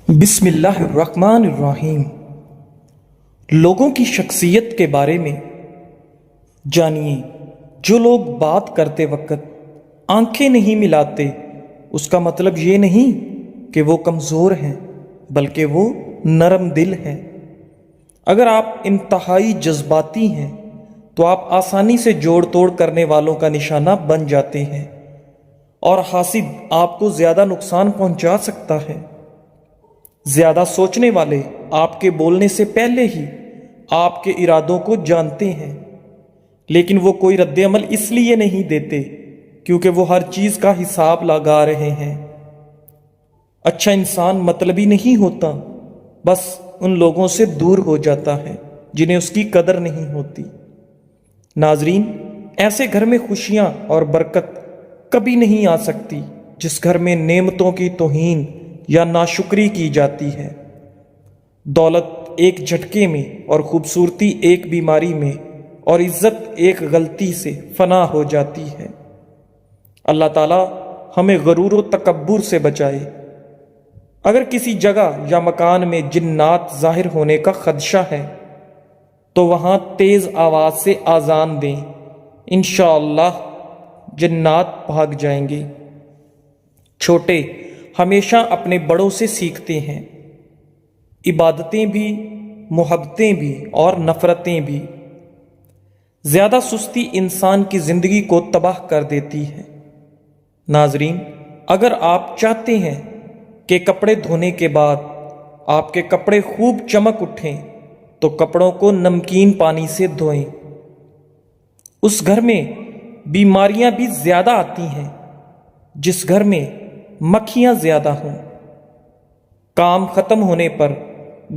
بسم اللہ الرحمن الرحیم۔ لوگوں کی شخصیت کے بارے میں جانیے۔ جو لوگ بات کرتے وقت آنکھیں نہیں ملاتے، اس کا مطلب یہ نہیں کہ وہ کمزور ہیں، بلکہ وہ نرم دل ہیں۔ اگر آپ انتہائی جذباتی ہیں تو آپ آسانی سے جوڑ توڑ کرنے والوں کا نشانہ بن جاتے ہیں، اور حاسد آپ کو زیادہ نقصان پہنچا سکتا ہے۔ زیادہ سوچنے والے آپ کے بولنے سے پہلے ہی آپ کے ارادوں کو جانتے ہیں، لیکن وہ کوئی رد عمل اس لیے نہیں دیتے کیونکہ وہ ہر چیز کا حساب لگا رہے ہیں۔ اچھا انسان مطلبی نہیں ہوتا، بس ان لوگوں سے دور ہو جاتا ہے جنہیں اس کی قدر نہیں ہوتی۔ ناظرین، ایسے گھر میں خوشیاں اور برکت کبھی نہیں آ سکتی جس گھر میں نعمتوں کی توہین یا ناشکری کی جاتی ہے۔ دولت ایک جھٹکے میں، اور خوبصورتی ایک بیماری میں، اور عزت ایک غلطی سے فنا ہو جاتی ہے۔ اللہ تعالیٰ ہمیں غرور و تکبر سے بچائے۔ اگر کسی جگہ یا مکان میں جنات ظاہر ہونے کا خدشہ ہے تو وہاں تیز آواز سے اذان دیں، انشاءاللہ جنات بھاگ جائیں گے۔ چھوٹے ہمیشہ اپنے بڑوں سے سیکھتے ہیں، عبادتیں بھی، محبتیں بھی اور نفرتیں بھی۔ زیادہ سستی انسان کی زندگی کو تباہ کر دیتی ہے۔ ناظرین، اگر آپ چاہتے ہیں کہ کپڑے دھونے کے بعد آپ کے کپڑے خوب چمک اٹھیں تو کپڑوں کو نمکین پانی سے دھوئیں۔ اس گھر میں بیماریاں بھی زیادہ آتی ہیں جس گھر میں مکھیاں زیادہ ہوں۔ کام ختم ہونے پر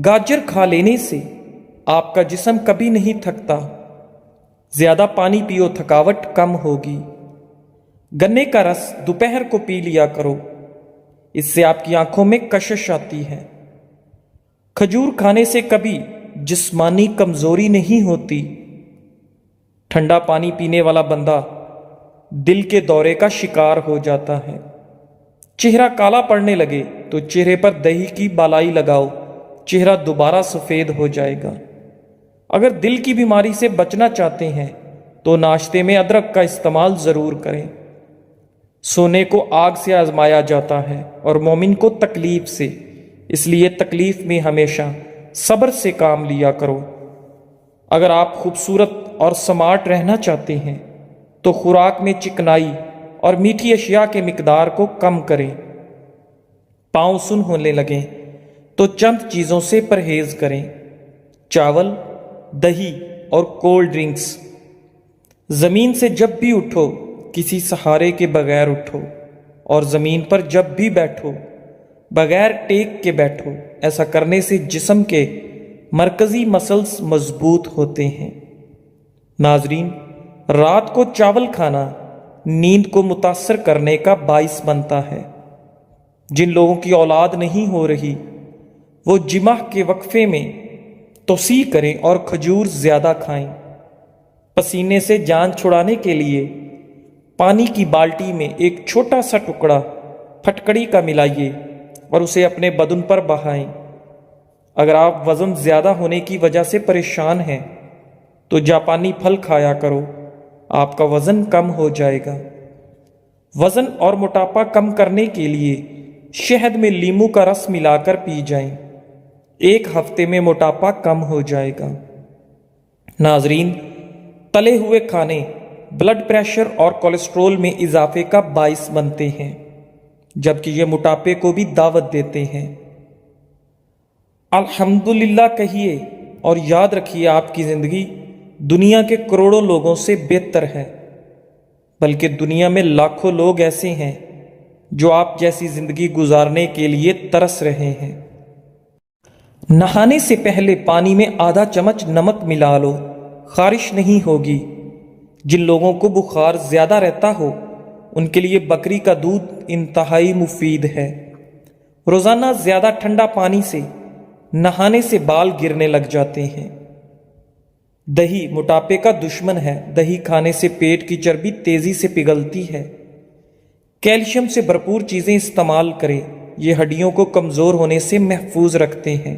گاجر کھا لینے سے آپ کا جسم کبھی نہیں تھکتا۔ زیادہ پانی پیو، تھکاوٹ کم ہوگی۔ گنے کا رس دوپہر کو پی لیا کرو، اس سے آپ کی آنکھوں میں کشش آتی ہے۔ کھجور کھانے سے کبھی جسمانی کمزوری نہیں ہوتی۔ ٹھنڈا پانی پینے والا بندہ دل کے دورے کا شکار ہو جاتا ہے۔ چہرہ کالا پڑنے لگے تو چہرے پر دہی کی بالائی لگاؤ، چہرہ دوبارہ سفید ہو جائے گا۔ اگر دل کی بیماری سے بچنا چاہتے ہیں تو ناشتے میں ادرک کا استعمال ضرور کریں۔ سونے کو آگ سے آزمایا جاتا ہے اور مومن کو تکلیف سے، اس لیے تکلیف میں ہمیشہ صبر سے کام لیا کرو۔ اگر آپ خوبصورت اور سمارٹ رہنا چاہتے ہیں تو خوراک میں چکنائی اور میٹھی اشیاء کے مقدار کو کم کریں۔ پاؤں سن ہونے لگیں تو چند چیزوں سے پرہیز کریں: چاول، دہی اور کولڈ ڈرنکس۔ زمین سے جب بھی اٹھو کسی سہارے کے بغیر اٹھو، اور زمین پر جب بھی بیٹھو بغیر ٹیک کے بیٹھو۔ ایسا کرنے سے جسم کے مرکزی مسلز مضبوط ہوتے ہیں۔ ناظرین، رات کو چاول کھانا نیند کو متاثر کرنے کا باعث بنتا ہے۔ جن لوگوں کی اولاد نہیں ہو رہی وہ جمعہ کے وقفے میں توسیع کریں اور کھجور زیادہ کھائیں۔ پسینے سے جان چھڑانے کے لیے پانی کی بالٹی میں ایک چھوٹا سا ٹکڑا پھٹکڑی کا ملائیے اور اسے اپنے بدن پر بہائیں۔ اگر آپ وزن زیادہ ہونے کی وجہ سے پریشان ہیں تو جاپانی پھل کھایا کرو، آپ کا وزن کم ہو جائے گا۔ وزن اور موٹاپا کم کرنے کے لیے شہد میں لیموں کا رس ملا کر پی جائیں، ایک ہفتے میں موٹاپا کم ہو جائے گا۔ ناظرین، تلے ہوئے کھانے بلڈ پریشر اور کولیسٹرول میں اضافے کا باعث بنتے ہیں، جبکہ یہ موٹاپے کو بھی دعوت دیتے ہیں۔ الحمدللہ کہیے اور یاد رکھیے، آپ کی زندگی دنیا کے کروڑوں لوگوں سے بہتر ہے، بلکہ دنیا میں لاکھوں لوگ ایسے ہیں جو آپ جیسی زندگی گزارنے کے لیے ترس رہے ہیں۔ نہانے سے پہلے پانی میں آدھا چمچ نمک ملا لو، خارش نہیں ہوگی۔ جن لوگوں کو بخار زیادہ رہتا ہو ان کے لیے بکری کا دودھ انتہائی مفید ہے۔ روزانہ زیادہ ٹھنڈا پانی سے نہانے سے بال گرنے لگ جاتے ہیں۔ دہی موٹاپے کا دشمن ہے۔ دہی کھانے سے پیٹ کی چربی تیزی سے پگھلتی ہے۔ کیلشیم سے بھرپور چیزیں استعمال کریں، یہ ہڈیوں کو کمزور ہونے سے محفوظ رکھتے ہیں۔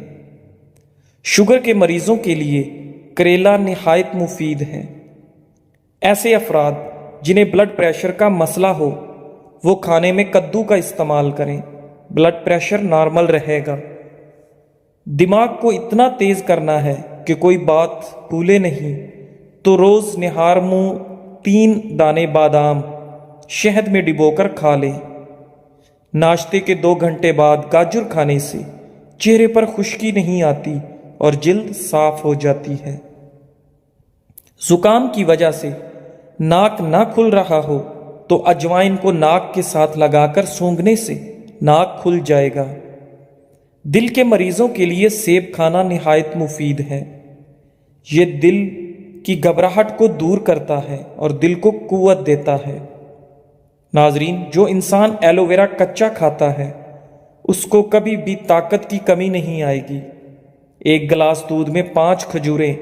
شوگر کے مریضوں کے لیے کریلا نہایت مفید ہے۔ ایسے افراد جنہیں بلڈ پریشر کا مسئلہ ہو وہ کھانے میں کدو کا استعمال کریں، بلڈ پریشر نارمل رہے گا۔ دماغ کو اتنا تیز کرنا ہے کہ کوئی بات بھولے نہیں تو روز نہار منہ 3 دانے بادام شہد میں ڈبو کر کھا لیں۔ ناشتے کے 2 گھنٹے بعد گاجر کھانے سے چہرے پر خشکی نہیں آتی اور جلد صاف ہو جاتی ہے۔ زکام کی وجہ سے ناک نہ کھل رہا ہو تو اجوائن کو ناک کے ساتھ لگا کر سونگھنے سے ناک کھل جائے گا۔ دل کے مریضوں کے لیے سیب کھانا نہایت مفید ہے۔ یہ دل کی گھبراہٹ کو دور کرتا ہے اور دل کو قوت دیتا ہے۔ ناظرین، جو انسان ایلو ویرا کچا کھاتا ہے اس کو کبھی بھی طاقت کی کمی نہیں آئے گی۔ 1 گلاس دودھ میں 5 کھجوریں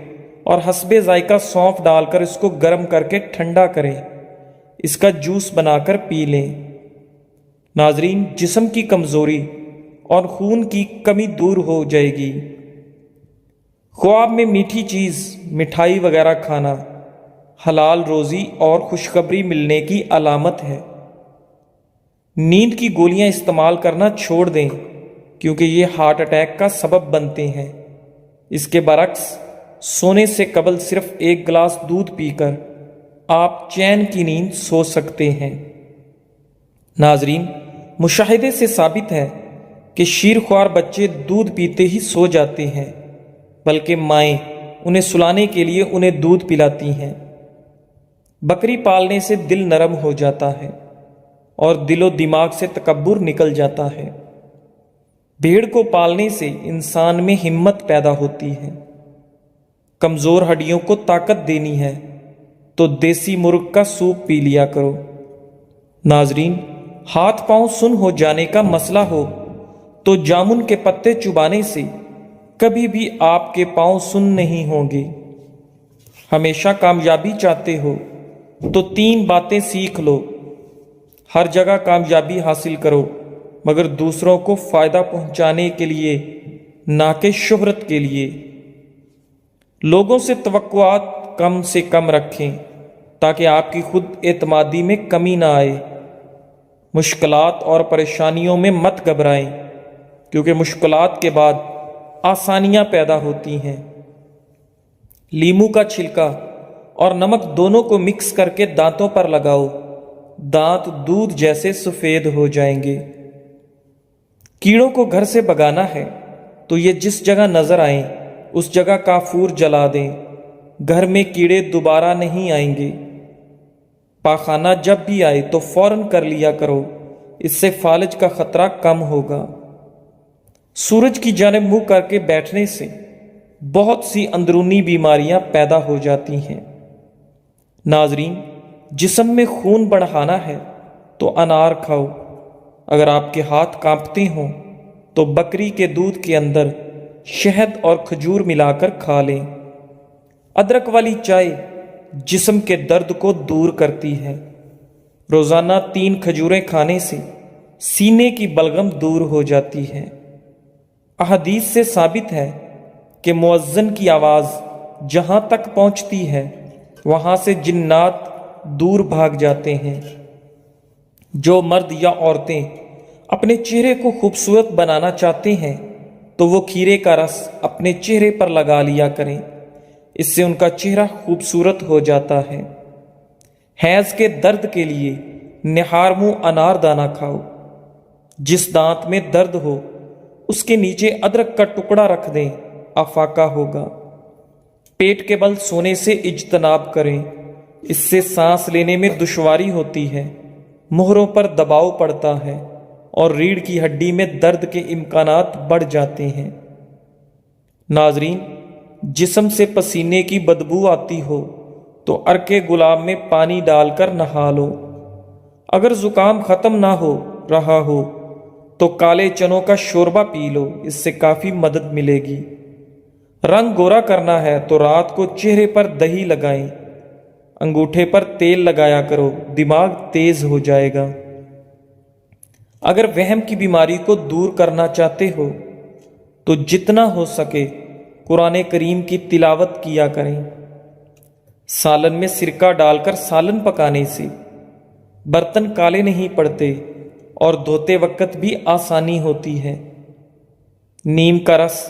اور حسب ذائقہ سونف ڈال کر اس کو گرم کر کے ٹھنڈا کریں، اس کا جوس بنا کر پی لیں۔ ناظرین، جسم کی کمزوری اور خون کی کمی دور ہو جائے گی۔ خواب میں میٹھی چیز، مٹھائی وغیرہ کھانا حلال روزی اور خوشخبری ملنے کی علامت ہے۔ نیند کی گولیاں استعمال کرنا چھوڑ دیں کیونکہ یہ ہارٹ اٹیک کا سبب بنتے ہیں۔ اس کے برعکس سونے سے قبل صرف 1 گلاس دودھ پی کر آپ چین کی نیند سو سکتے ہیں۔ ناظرین، مشاہدے سے ثابت ہے کہ شیرخوار بچے دودھ پیتے ہی سو جاتے ہیں، بلکہ مائیں انہیں سلانے کے لیے انہیں دودھ پلاتی ہیں۔ بکری پالنے سے دل نرم ہو جاتا ہے اور دل و دماغ سے تکبر نکل جاتا ہے۔ بھیڑ کو پالنے سے انسان میں ہمت پیدا ہوتی ہے۔ کمزور ہڈیوں کو طاقت دینی ہے تو دیسی مرغ کا سوپ پی لیا کرو۔ ناظرین، ہاتھ پاؤں سن ہو جانے کا مسئلہ ہو تو جامن کے پتے چبانے سے کبھی بھی آپ کے پاؤں سن نہیں ہوں گے۔ ہمیشہ کامیابی چاہتے ہو تو 3 باتیں سیکھ لو۔ ہر جگہ کامیابی حاصل کرو مگر دوسروں کو فائدہ پہنچانے کے لیے، نہ کہ شہرت کے لیے۔ لوگوں سے توقعات کم سے کم رکھیں تاکہ آپ کی خود اعتمادی میں کمی نہ آئے۔ مشکلات اور پریشانیوں میں مت گھبرائیں کیونکہ مشکلات کے بعد آسانیاں پیدا ہوتی ہیں۔ لیموں کا چھلکا اور نمک دونوں کو مکس کر کے دانتوں پر لگاؤ، دانت دودھ جیسے سفید ہو جائیں گے۔ کیڑوں کو گھر سے بھگانا ہے تو یہ جس جگہ نظر آئیں اس جگہ کافور جلا دیں، گھر میں کیڑے دوبارہ نہیں آئیں گے۔ پاخانہ جب بھی آئے تو فوراً کر لیا کرو، اس سے فالج کا خطرہ کم ہوگا۔ سورج کی جانب منہ کر کے بیٹھنے سے بہت سی اندرونی بیماریاں پیدا ہو جاتی ہیں۔ ناظرین، جسم میں خون بڑھانا ہے تو انار کھاؤ۔ اگر آپ کے ہاتھ کانپتے ہوں تو بکری کے دودھ کے اندر شہد اور کھجور ملا کر کھا لیں۔ ادرک والی چائے جسم کے درد کو دور کرتی ہے۔ روزانہ 3 کھجوریں کھانے سے سینے کی بلغم دور ہو جاتی ہے۔ احادیث سے ثابت ہے کہ مؤذن کی آواز جہاں تک پہنچتی ہے وہاں سے جنات دور بھاگ جاتے ہیں۔ جو مرد یا عورتیں اپنے چہرے کو خوبصورت بنانا چاہتے ہیں تو وہ کھیرے کا رس اپنے چہرے پر لگا لیا کریں، اس سے ان کا چہرہ خوبصورت ہو جاتا ہے۔ حیض کے درد کے لیے نہار منہ انار دانہ کھاؤ۔ جس دانت میں درد ہو اس کے نیچے ادرک کا ٹکڑا رکھ دیں، افاقہ ہوگا۔ پیٹ کے بل سونے سے اجتناب کریں، اس سے سانس لینے میں دشواری ہوتی ہے، مہروں پر دباؤ پڑتا ہے اور ریڑھ کی ہڈی میں درد کے امکانات بڑھ جاتے ہیں۔ ناظرین، جسم سے پسینے کی بدبو آتی ہو تو عرق گلاب میں پانی ڈال کر نہا لو۔ اگر زکام ختم نہ ہو رہا ہو تو کالے چنوں کا شوربہ پی لو، اس سے کافی مدد ملے گی۔ رنگ گورا کرنا ہے تو رات کو چہرے پر دہی لگائیں، انگوٹھے پر تیل لگایا کرو، دماغ تیز ہو جائے گا۔ اگر وہم کی بیماری کو دور کرنا چاہتے ہو تو جتنا ہو سکے قرآن کریم کی تلاوت کیا کریں۔ سالن میں سرکہ ڈال کر سالن پکانے سے برتن کالے نہیں پڑتے اور دھوتے وقت بھی آسانی ہوتی ہے۔ نیم کا رس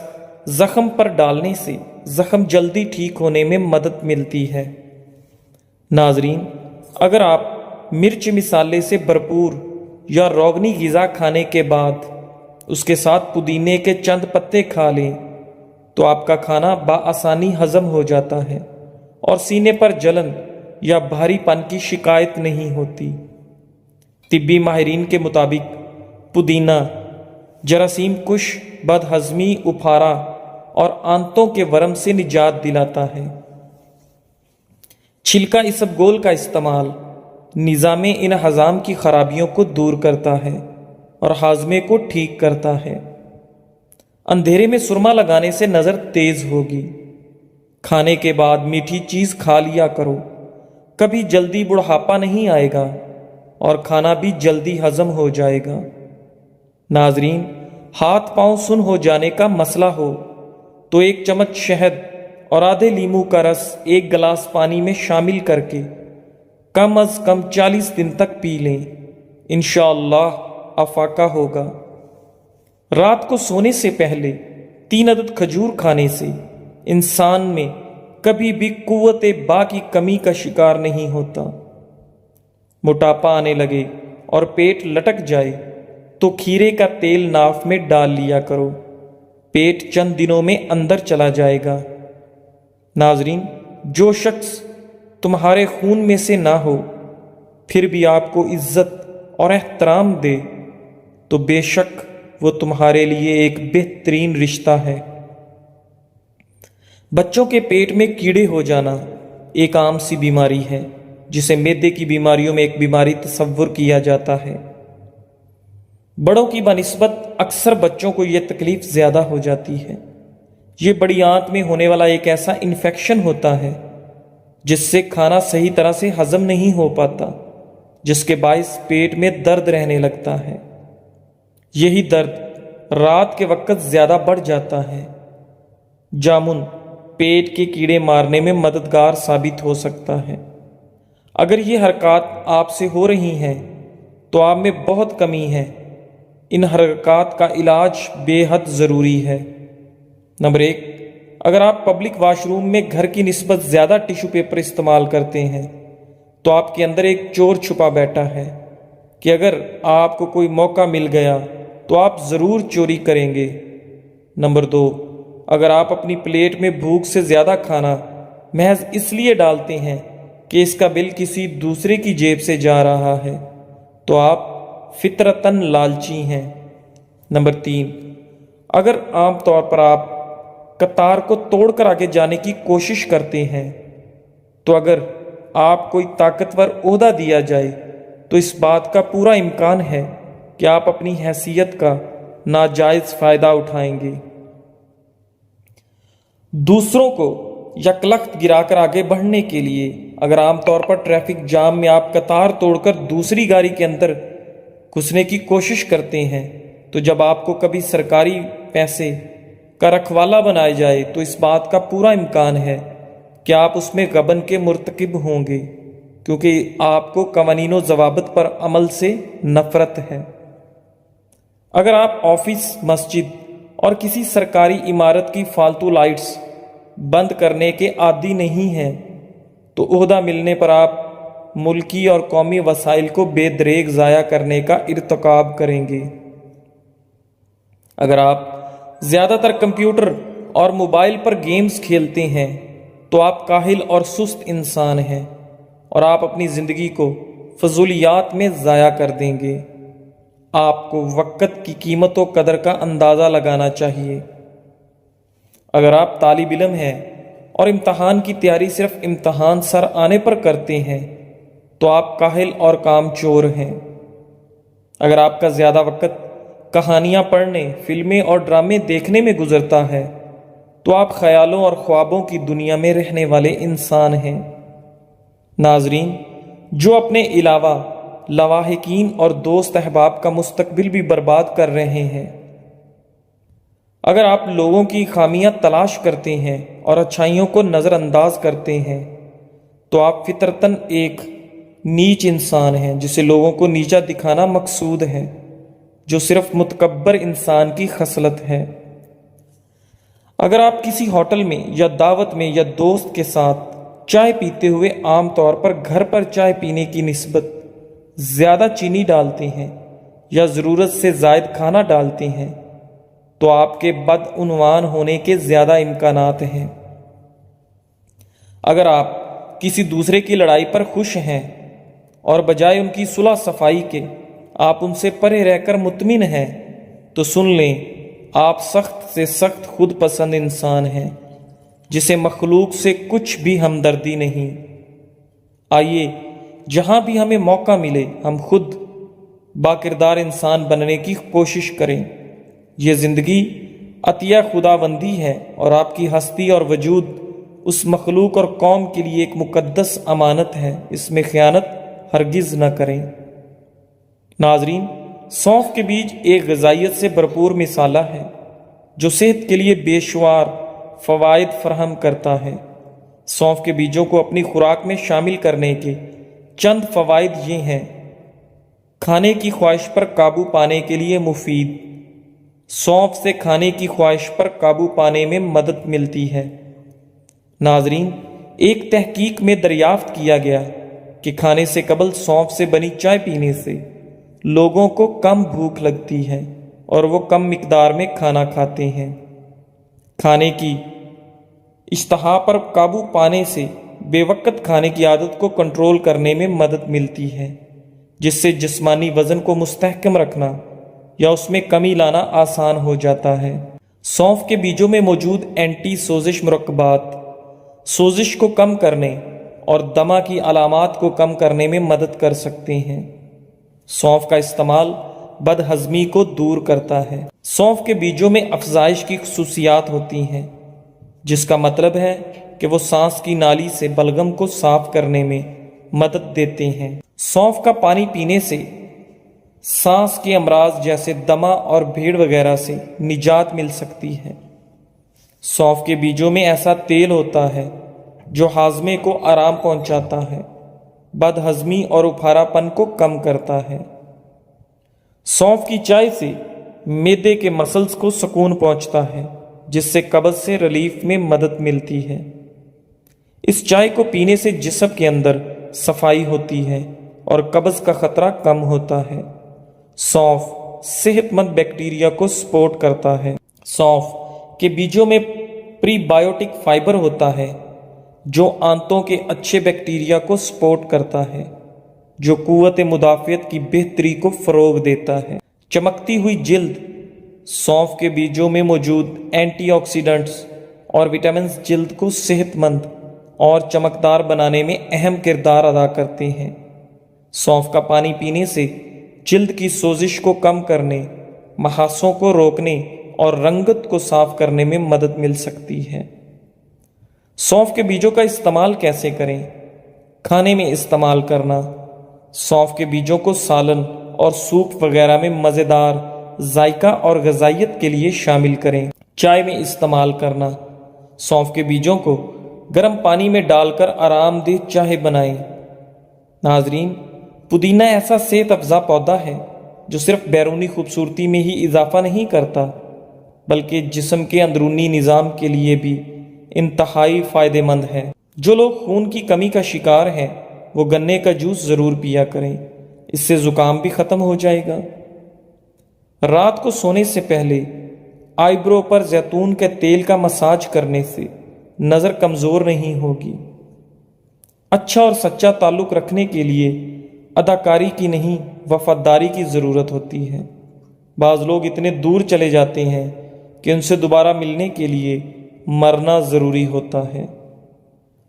زخم پر ڈالنے سے زخم جلدی ٹھیک ہونے میں مدد ملتی ہے۔ ناظرین، اگر آپ مرچ مسالے سے بھرپور یا روغنی غذا کھانے کے بعد اس کے ساتھ پودینے کے چند پتے کھا لیں تو آپ کا کھانا بآسانی ہضم ہو جاتا ہے اور سینے پر جلن یا بھاری پن کی شکایت نہیں ہوتی۔ طبی ماہرین کے مطابق پودینہ جراثیم کش، بد ہضمی، اپھارا اور آنتوں کے ورم سے نجات دلاتا ہے۔ چھلکا اسبگول کا استعمال نظام انہضام کی خرابیوں کو دور کرتا ہے اور ہاضمے کو ٹھیک کرتا ہے۔ اندھیرے میں سرما لگانے سے نظر تیز ہوگی۔ کھانے کے بعد میٹھی چیز کھا لیا کرو، کبھی جلدی بڑھاپا نہیں آئے گا اور کھانا بھی جلدی ہضم ہو جائے گا۔ ناظرین، ہاتھ پاؤں سن ہو جانے کا مسئلہ ہو تو ایک چمچ شہد اور آدھے لیموں کا رس ایک گلاس پانی میں شامل کر کے کم از کم 40 دن تک پی لیں، انشاءاللہ افاقہ ہوگا۔ رات کو سونے سے پہلے 3 عدد کھجور کھانے سے انسان میں کبھی بھی قوت با کی کمی کا شکار نہیں ہوتا۔ موٹاپا آنے لگے اور پیٹ لٹک جائے تو کھیرے کا تیل ناف میں ڈال لیا کرو، پیٹ چند دنوں میں اندر چلا جائے گا۔ ناظرین، جو شخص تمہارے خون میں سے نہ ہو پھر بھی آپ کو عزت اور احترام دے تو بے شک وہ تمہارے لیے ایک بہترین رشتہ ہے۔ بچوں کے پیٹ میں کیڑے ہو جانا ایک عام سی بیماری ہے جسے معدے کی بیماریوں میں ایک بیماری تصور کیا جاتا ہے۔ بڑوں کی بنسبت اکثر بچوں کو یہ تکلیف زیادہ ہو جاتی ہے۔ یہ بڑی آنت میں ہونے والا ایک ایسا انفیکشن ہوتا ہے جس سے کھانا صحیح طرح سے ہضم نہیں ہو پاتا، جس کے باعث پیٹ میں درد رہنے لگتا ہے۔ یہی درد رات کے وقت زیادہ بڑھ جاتا ہے۔ جامن پیٹ کے کیڑے مارنے میں مددگار ثابت ہو سکتا ہے۔ اگر یہ حرکات آپ سے ہو رہی ہیں تو آپ میں بہت کمی ہے۔ ان حرکات کا علاج بے حد ضروری ہے۔ نمبر 1، اگر آپ پبلک واش روم میں گھر کی نسبت زیادہ ٹیشو پیپر استعمال کرتے ہیں تو آپ کے اندر ایک چور چھپا بیٹھا ہے کہ اگر آپ کو کوئی موقع مل گیا تو آپ ضرور چوری کریں گے۔ نمبر 2، اگر آپ اپنی پلیٹ میں بھوک سے زیادہ کھانا محض اس لیے ڈالتے ہیں کہ اس کا بل کسی دوسرے کی جیب سے جا رہا ہے تو آپ فطرتاً لالچی ہیں۔ نمبر 3، اگر عام طور پر آپ قطار کو توڑ کر آگے جانے کی کوشش کرتے ہیں تو اگر آپ کوئی طاقتور عہدہ دیا جائے تو اس بات کا پورا امکان ہے کہ آپ اپنی حیثیت کا ناجائز فائدہ اٹھائیں گے۔ دوسروں کو یکلخت گرا کر آگے بڑھنے کے لیے اگر عام طور پر ٹریفک جام میں آپ قطار توڑ کر دوسری گاڑی کے اندر گھسنے کی کوشش کرتے ہیں تو جب آپ کو کبھی سرکاری پیسے کا رکھوالا بنایا جائے تو اس بات کا پورا امکان ہے کہ آپ اس میں غبن کے مرتکب ہوں گے، کیونکہ آپ کو قوانین و ضوابط پر عمل سے نفرت ہے۔ اگر آپ آفس، مسجد اور کسی سرکاری عمارت کی فالتو لائٹس بند کرنے کے عادی نہیں ہیں تو عہدہ ملنے پر آپ ملکی اور قومی وسائل کو بے دریغ ضائع کرنے کا ارتکاب کریں گے۔ اگر آپ زیادہ تر کمپیوٹر اور موبائل پر گیمز کھیلتے ہیں تو آپ کاہل اور سست انسان ہیں اور آپ اپنی زندگی کو فضولیات میں ضائع کر دیں گے۔ آپ کو وقت کی قیمت و قدر کا اندازہ لگانا چاہیے۔ اگر آپ طالب علم ہیں اور امتحان کی تیاری صرف امتحان سر آنے پر کرتے ہیں تو آپ کاہل اور کام چور ہیں۔ اگر آپ کا زیادہ وقت کہانیاں پڑھنے، فلمیں اور ڈرامے دیکھنے میں گزرتا ہے تو آپ خیالوں اور خوابوں کی دنیا میں رہنے والے انسان ہیں۔ ناظرین، جو اپنے علاوہ لواحقین اور دوست احباب کا مستقبل بھی برباد کر رہے ہیں۔ اگر آپ لوگوں کی خامیاں تلاش کرتے ہیں اور اچھائیوں کو نظر انداز کرتے ہیں تو آپ فطرتاً ایک نیچ انسان ہیں جسے لوگوں کو نیچا دکھانا مقصود ہے، جو صرف متکبر انسان کی خصلت ہے۔ اگر آپ کسی ہوٹل میں یا دعوت میں یا دوست کے ساتھ چائے پیتے ہوئے عام طور پر گھر پر چائے پینے کی نسبت زیادہ چینی ڈالتے ہیں یا ضرورت سے زائد کھانا ڈالتے ہیں تو آپ کے بدعنوان ہونے کے زیادہ امکانات ہیں۔ اگر آپ کسی دوسرے کی لڑائی پر خوش ہیں اور بجائے ان کی صلح صفائی کے آپ ان سے پرے رہ کر مطمئن ہیں تو سن لیں، آپ سخت سے سخت خود پسند انسان ہیں جسے مخلوق سے کچھ بھی ہمدردی نہیں۔ آئیے جہاں بھی ہمیں موقع ملے ہم خود باکردار انسان بننے کی کوشش کریں۔ یہ زندگی عطیہ خداوندی ہے اور آپ کی ہستی اور وجود اس مخلوق اور قوم کے لیے ایک مقدس امانت ہے، اس میں خیانت ہرگز نہ کریں۔ ناظرین، سونف کے بیج ایک غذائیت سے بھرپور مسالہ ہے جو صحت کے لیے بے شمار فوائد فراہم کرتا ہے۔ سونف کے بیجوں کو اپنی خوراک میں شامل کرنے کے چند فوائد یہ ہیں: کھانے کی خواہش پر قابو پانے کے لیے مفید۔ سونف سے کھانے کی خواہش پر قابو پانے میں مدد ملتی ہے۔ ناظرین، ایک تحقیق میں دریافت کیا گیا کہ کھانے سے قبل سونف سے بنی چائے پینے سے لوگوں کو کم بھوک لگتی ہے اور وہ کم مقدار میں کھانا کھاتے ہیں۔ کھانے کی اشتہا پر قابو پانے سے بے وقت کھانے کی عادت کو کنٹرول کرنے میں مدد ملتی ہے، جس سے جسمانی وزن کو مستحکم رکھنا یا اس میں کمی لانا آسان ہو جاتا ہے۔ سونف کے بیجوں میں موجود اینٹی سوزش مرکبات سوزش کو کم کرنے اور دمہ کی علامات کو کم کرنے میں مدد کر سکتے ہیں۔ سونف کا استعمال بد ہضمی کو دور کرتا ہے۔ سونف کے بیجوں میں افزائش کی خصوصیات ہوتی ہیں، جس کا مطلب ہے کہ وہ سانس کی نالی سے بلغم کو صاف کرنے میں مدد دیتے ہیں۔ سونف کا پانی پینے سے سانس کے امراض جیسے دمہ اور بھیڑ وغیرہ سے نجات مل سکتی ہے۔ سونف کے بیجوں میں ایسا تیل ہوتا ہے جو ہاضمے کو آرام پہنچاتا ہے، بد ہضمی اور اپھارا پن کو کم کرتا ہے۔ سونف کی چائے سے معدے کے مسلز کو سکون پہنچتا ہے، جس سے قبض سے ریلیف میں مدد ملتی ہے۔ اس چائے کو پینے سے جسم کے اندر صفائی ہوتی ہے اور قبض کا خطرہ کم ہوتا ہے۔ سونف صحت مند بیکٹیریا کو سپورٹ کرتا ہے۔ سونف کے بیجوں میں پری بائیوٹک فائبر ہوتا ہے جو آنتوں کے اچھے بیکٹیریا کو سپورٹ کرتا ہے، جو قوت مدافعت کی بہتری کو فروغ دیتا ہے۔ چمکتی ہوئی جلد۔ سونف کے بیجوں میں موجود اینٹی آکسیڈنٹس اور وٹامنز جلد کو صحت مند اور چمکدار بنانے میں اہم کردار ادا کرتے ہیں۔ سونف کا پانی پینے سے جلد کی سوزش کو کم کرنے، محاسوں کو روکنے اور رنگت کو صاف کرنے میں مدد مل سکتی ہے۔ سونف کے بیجوں کا استعمال کیسے کریں؟ کھانے میں استعمال کرنا۔ سونف کے بیجوں کو سالن اور سوپ وغیرہ میں مزیدار ذائقہ اور غذائیت کے لیے شامل کریں۔ چائے میں استعمال کرنا۔ سونف کے بیجوں کو گرم پانی میں ڈال کر آرام دہ چائے بنائیں۔ ناظرین، پودینہ ایسا صحت افزا پودا ہے جو صرف بیرونی خوبصورتی میں ہی اضافہ نہیں کرتا بلکہ جسم کے اندرونی نظام کے لیے بھی انتہائی فائدہ مند ہے۔ جو لوگ خون کی کمی کا شکار ہیں وہ گنے کا جوس ضرور پیا کریں، اس سے زکام بھی ختم ہو جائے گا۔ رات کو سونے سے پہلے آئی برو پر زیتون کے تیل کا مساج کرنے سے نظر کمزور نہیں ہوگی۔ اچھا اور سچا تعلق رکھنے کے لیے اداکاری کی نہیں، وفاداری کی ضرورت ہوتی ہے۔ بعض لوگ اتنے دور چلے جاتے ہیں کہ ان سے دوبارہ ملنے کے لیے مرنا ضروری ہوتا ہے۔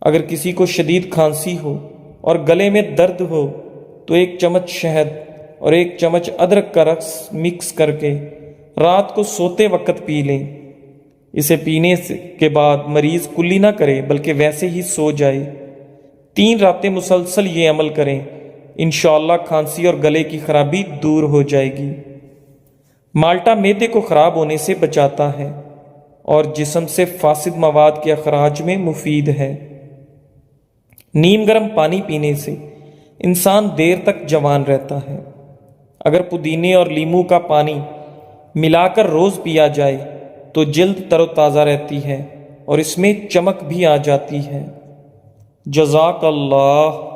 اگر کسی کو شدید کھانسی ہو اور گلے میں درد ہو تو 1 چمچ شہد اور 1 چمچ ادرک کا رس مکس کر کے رات کو سوتے وقت پی لیں۔ اسے پینے کے بعد مریض کلی نہ کرے بلکہ ویسے ہی سو جائے۔ 3 راتیں مسلسل یہ عمل کریں انشاءاللہ کھانسی اور گلے کی خرابی دور ہو جائے گی۔ مالٹا معدے کو خراب ہونے سے بچاتا ہے اور جسم سے فاسد مواد کے اخراج میں مفید ہے۔ نیم گرم پانی پینے سے انسان دیر تک جوان رہتا ہے۔ اگر پودینے اور لیموں کا پانی ملا کر روز پیا جائے تو جلد تر و تازہ رہتی ہے اور اس میں چمک بھی آ جاتی ہے۔ جزاک اللہ۔